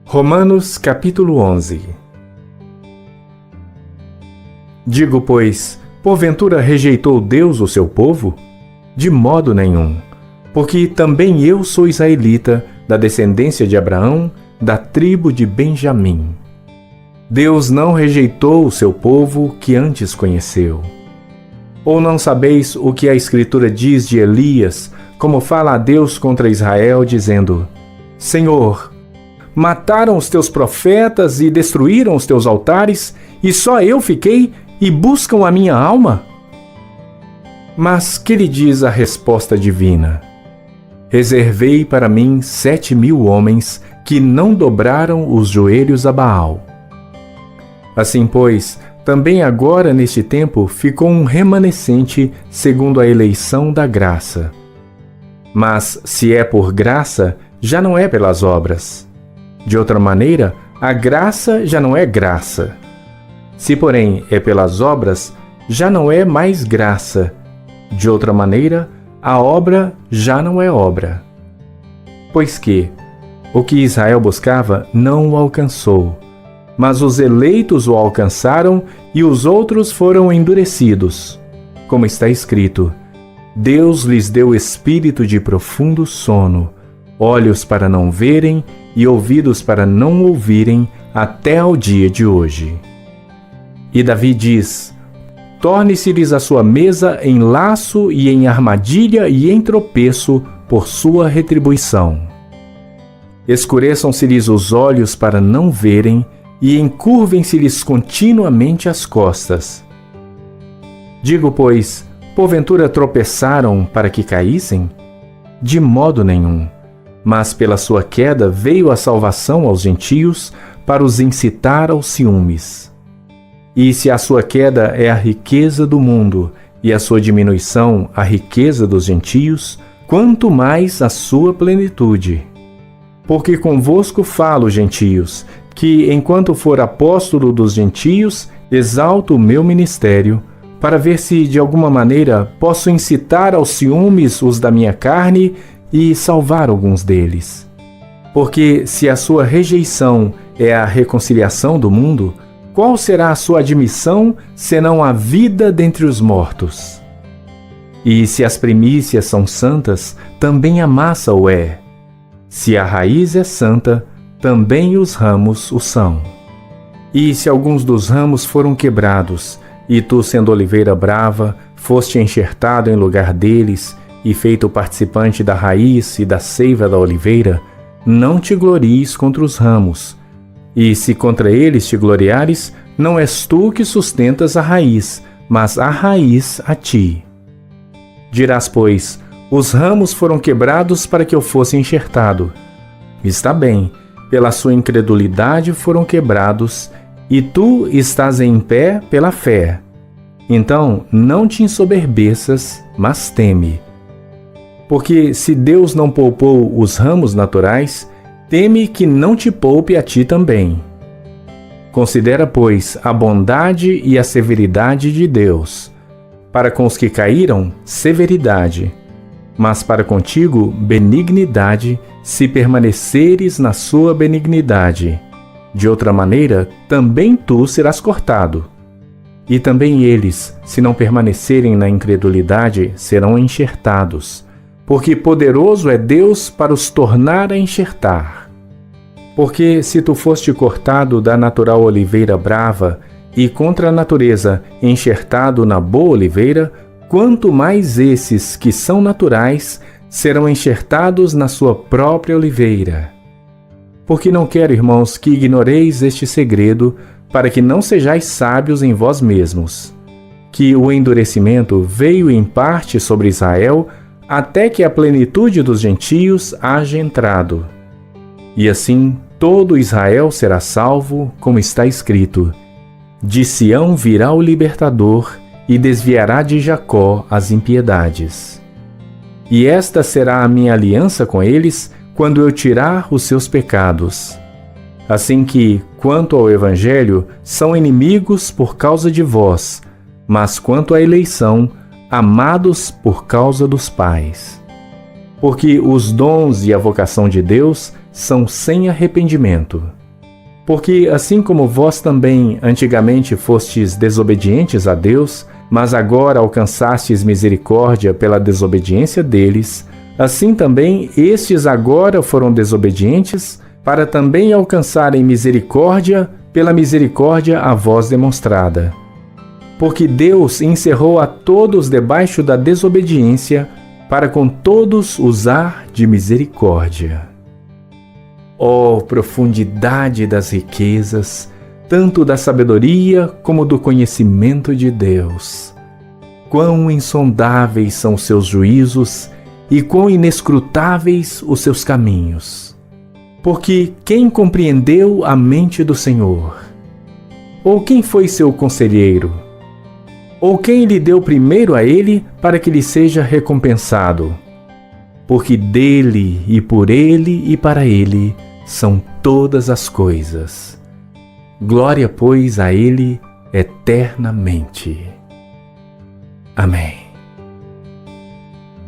Romanos capítulo 11. Digo, pois, porventura rejeitou Deus o seu povo? De modo nenhum, porque também eu sou israelita, da descendência de Abraão, da tribo de Benjamim. Deus não rejeitou o seu povo que antes conheceu. Ou não sabeis o que a Escritura diz de Elias, como fala a Deus contra Israel, dizendo: Senhor, mataram os teus profetas e destruíram os teus altares, e só eu fiquei, e buscam a minha alma? Mas que lhe diz a resposta divina? Reservei para mim 7.000 homens que não dobraram os joelhos a Baal. Assim, pois, também agora neste tempo ficou um remanescente segundo a eleição da graça. Mas, se é por graça, já não é pelas obras. De outra maneira, a graça já não é graça. Se, porém, é pelas obras, já não é mais graça. De outra maneira, a obra já não é obra. Pois que o que Israel buscava não o alcançou, mas os eleitos o alcançaram e os outros foram endurecidos. Como está escrito: Deus lhes deu espírito de profundo sono, olhos para não verem e ouvidos para não ouvirem, até ao dia de hoje. E Davi diz: torne-se-lhes a sua mesa em laço e em armadilha e em tropeço por sua retribuição. Escureçam-se-lhes os olhos para não verem e encurvem-se-lhes continuamente as costas. Digo, pois, porventura tropeçaram para que caíssem? De modo nenhum. Mas pela sua queda veio a salvação aos gentios, para os incitar aos ciúmes. E se a sua queda é a riqueza do mundo, e a sua diminuição a riqueza dos gentios, quanto mais a sua plenitude. Porque convosco falo, gentios, que, enquanto for apóstolo dos gentios, exalto o meu ministério, para ver se de alguma maneira posso incitar aos ciúmes os da minha carne e salvar alguns deles. Porque se a sua rejeição é a reconciliação do mundo, qual será a sua admissão, senão a vida dentre os mortos? E se as primícias são santas, também a massa o é. Se a raiz é santa, também os ramos o são. E se alguns dos ramos foram quebrados, e tu, sendo oliveira brava, foste enxertado em lugar deles, e feito participante da raiz e da seiva da oliveira, não te glories contra os ramos. E se contra eles te gloriares, não és tu que sustentas a raiz, mas a raiz a ti. Dirás, pois: os ramos foram quebrados para que eu fosse enxertado. Está bem, pela sua incredulidade foram quebrados, e tu estás em pé pela fé. Então não te ensoberbeças, mas teme. Porque se Deus não poupou os ramos naturais, teme que não te poupe a ti também. Considera, pois, a bondade e a severidade de Deus. Para com os que caíram, severidade, mas para contigo, benignidade, se permaneceres na sua benignidade. De outra maneira, também tu serás cortado. E também eles, se não permanecerem na incredulidade, serão enxertados. Porque poderoso é Deus para os tornar a enxertar. Porque se tu foste cortado da natural oliveira brava, e contra a natureza enxertado na boa oliveira, quanto mais esses que são naturais serão enxertados na sua própria oliveira. Porque não quero, irmãos, que ignoreis este segredo, para que não sejais sábios em vós mesmos, que o endurecimento veio em parte sobre Israel, até que a plenitude dos gentios haja entrado. E assim todo Israel será salvo, como está escrito: de Sião virá o libertador, e desviará de Jacó as impiedades. E esta será a minha aliança com eles, quando eu tirar os seus pecados. Assim que, quanto ao Evangelho, são inimigos por causa de vós, mas quanto à eleição, amados por causa dos pais. Porque os dons e a vocação de Deus são sem arrependimento. Porque assim como vós também antigamente fostes desobedientes a Deus, mas agora alcançastes misericórdia pela desobediência deles, assim também estes agora foram desobedientes, para também alcançarem misericórdia pela misericórdia a vós demonstrada. Porque Deus encerrou a todos debaixo da desobediência, para com todos usar de misericórdia. Ó profundidade das riquezas, tanto da sabedoria como do conhecimento de Deus! Quão insondáveis são os seus juízos e quão inescrutáveis os seus caminhos! Porque quem compreendeu a mente do Senhor? Ou quem foi seu conselheiro? Ou quem lhe deu primeiro a ele para que lhe seja recompensado? Porque dele e por ele e para ele são todas as coisas. Glória, pois, a ele eternamente. Amém.